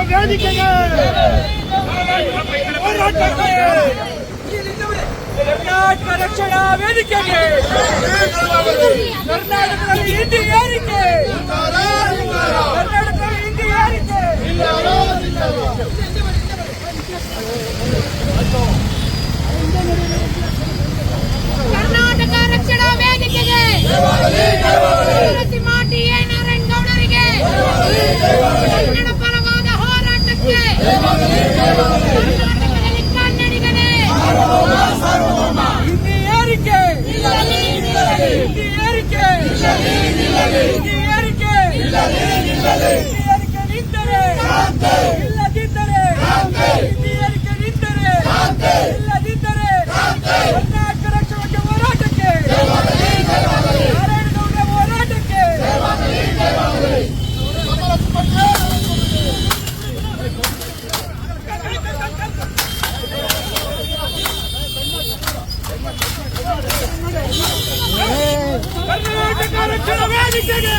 ವೇದಿಕೆಗೆ ಕರ್ನಾಟಕ ರಕ್ಷಣಾ ವೇದಿಕೆಗೆ ಕರ್ನಾಟಕದಲ್ಲಿ ಹಿಂದಿ ಏರಿಕೆ ಕರ್ನಾಟಕದಲ್ಲಿ ಹಿಂದಿ ಏರಿಕೆ ಕರ್ನಾಟಕ ರಕ್ಷಣಾ ವೇದಿಕೆಗೆ ಟಿ ಎ ನಾರಾಯಣ ಗೌಡರಿಗೆ ಕನ್ನಡ ಪರವಾದ ಹೋರಾಟಕ್ಕೆ ಕರ್ನಾಟಕದಲ್ಲಿ ಕನ್ನಡಿಗರೇ ಹಿಂದಿ ಏರಿಕೆ ಹಿಂದಿ ಏರಿಕೆ ಹಿಂದಿ ಏರಿಕೆ ನಿಂತರೆ ಇಲ್ಲದಿದ್ದರೆ ಹಿಂದಿ ಏರಿಕೆ ನಿಂತರೆ ಇಲ್ಲದಿದ್ದರೆ ಕರ್ನಾಟಕ ರಕ್ಷಣಾ ಹೋರಾಟಕ್ಕೆ ನಾರಾಯಣಗೌಡ ಹೋರಾಟಕ್ಕೆ ಕರ್ನಾಟಕ ರಕ್ಷಣಾ ವೇದಿಕೆಗೆ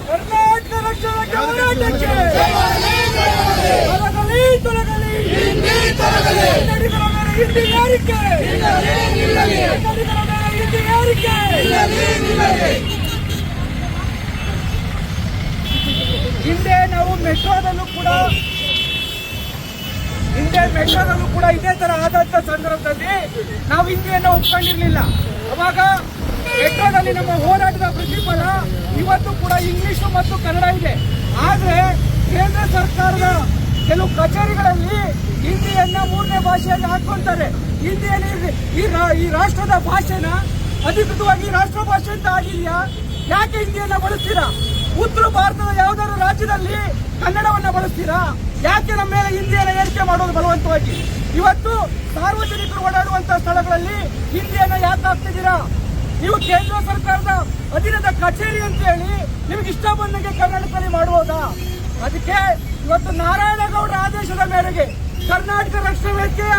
ಕರ್ನಾಟಕ ರಕ್ಷಣಾ ಹೋರಾಟಕ್ಕೆ ತೊಲಗಲಿ ಕನ್ನಡಿಗರ ಮೇಲೆ ಹಿಂದಿ ಏರಿಕೆ ಕನ್ನಡಿಗರ ಮೇಲೆ ಹಿಂದಿ ಏರಿಕೆ ಹಿಂದೆ ನಾವು ಮೆಟ್ರೋದಲ್ಲೂ ಕೂಡ ಇದೇ ತರ ಆದಂತ ಸಂದರ್ಭದಲ್ಲಿ ನಾವು ಹಿಂದಿಯನ್ನು ಒಪ್ಕೊಂಡಿರ್ಲಿಲ್ಲ. ಅವಾಗ ಮೆಟ್ರೋದಲ್ಲಿ ನಮ್ಮ ಹೋರಾಟದ ಪ್ರತಿಫಲ ಇವತ್ತು ಕೂಡ ಇಂಗ್ಲಿಷು ಮತ್ತು ಕನ್ನಡ ಇದೆ. ಆದ್ರೆ ಕೇಂದ್ರ ಸರ್ಕಾರದ ಕೆಲವು ಕಚೇರಿಗಳಲ್ಲಿ ಹಿಂದಿಯನ್ನ 3ನೇ ಭಾಷೆಯಾಗಿ ಹಾಕೊಂತಾರೆ. ಹಿಂದಿಯಲ್ಲಿ ಈ ರಾಷ್ಟ್ರದ ಭಾಷೆನ ಅಧಿಕೃತವಾಗಿ ರಾಷ್ಟ್ರ ಭಾಷೆ ಅಂತ ಆಗಿದೆಯಾ? ಯಾಕೆ ಹಿಂದಿಯನ್ನ ಬಳಸ್ತೀರಾ? ಉತ್ತರ ಭಾರತದ ಯಾವ್ದಾದ್ರು ರಾಜ್ಯದಲ್ಲಿ ಕನ್ನಡವನ್ನ ಬಳಸ್ತೀರಾ? ಯಾಕೆ ನಮ್ಮ ಮೇಲೆ ಹಿಂದಿಯನ್ನ ಏರಿಕೆ ಮಾಡೋದು ಬಲವಂತವಾಗಿ? ಇವತ್ತು ಸಾರ್ವಜನಿಕರು ಓಡಾಡುವಂತಹ ಸ್ಥಳಗಳಲ್ಲಿ ಹಿಂದಿಯನ್ನ ಯಾಕೆ ಹಾಕ್ತಿದ್ದೀರಾ? ನೀವು ಕೇಂದ್ರ ಸರ್ಕಾರದ ಅಧೀನದ ಕಚೇರಿ ಅಂತ ಹೇಳಿ ನಿಮ್ಗೆ ಇಷ್ಟ ಬಂದಂಗೆ ಕರ್ನಾಟಕದಲ್ಲಿ ಮಾಡಬಹುದಾ? ಅದಕ್ಕೆ ಇವತ್ತು ನಾರಾಯಣಗೌಡರ ಆದೇಶದ ಮೇರೆಗೆ ಕರ್ನಾಟಕ ರಕ್ಷಣಾ ವೇದಿಕೆಯ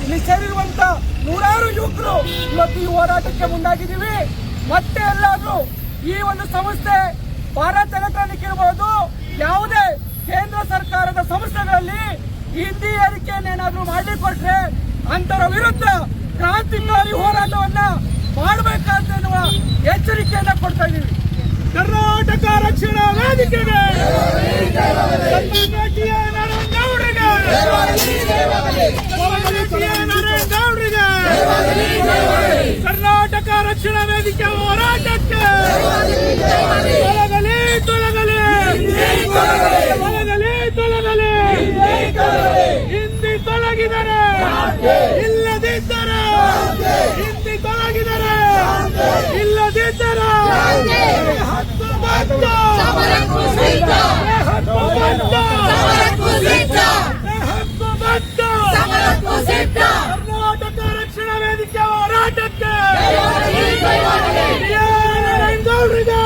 ಇಲ್ಲಿ ಸೇರಿರುವಂತ ನೂರಾರು ಯುವಕರು ಇವತ್ತು ಈ ಹೋರಾಟಕ್ಕೆ ಮುಂದಾಗಿದ್ದೀವಿ. ಮತ್ತೆ ಎಲ್ಲಾದ್ರೂ ಈ ಒಂದು ಸಂಸ್ಥೆ ಭಾರತ್ ಎಲೆಕ್ಟ್ರಾನಿಕ್ ಇರಬಹುದು, ಯಾವುದೇ ಕೇಂದ್ರ ಸರ್ಕಾರದ ಸಂಸ್ಥೆಗಳಲ್ಲಿ ಹಿಂದಿ ಏರಿಕೆಯನ್ನೇನಾದ್ರೂ ಮಾಡಿಕೊಟ್ರೆ ಅಂತರ ವಿರುದ್ಧ ಕ್ರಾಂತಿಕಾರಿ ಹೋರಾಟವನ್ನ ಮಾಡಬೇಕಂತ ಎನ್ನುವ ಎಚ್ಚರಿಕೆಯನ್ನ ಕೊಡ್ತಾ ಇದ್ದೀವಿ. ಕರ್ನಾಟಕ ರಕ್ಷಣಾ ವೇದಿಕೆಗೆ ಕರ್ನಾಟಕ ರಕ್ಷಣಾ ವೇದಿಕೆ ಹೋರಾಟಕ್ಕೆ ತೊಲಗಲಿ ಹಿಂದಿ ತೊಲಗಿದರೆ ಇಲ್ಲದಿದ್ದರೆ ಹಿಂದಿ ತೊಲಗಿದರೆ ಇಲ್ಲದಿದ್ದರೆ ಕರ್ನಾಟಕ ರಕ್ಷಣಾ ವೇದಿಕೆ ಹೋರಾಟಕ್ಕೆ ನಾರಾಯಣ ಗೌಡರಿಗೆ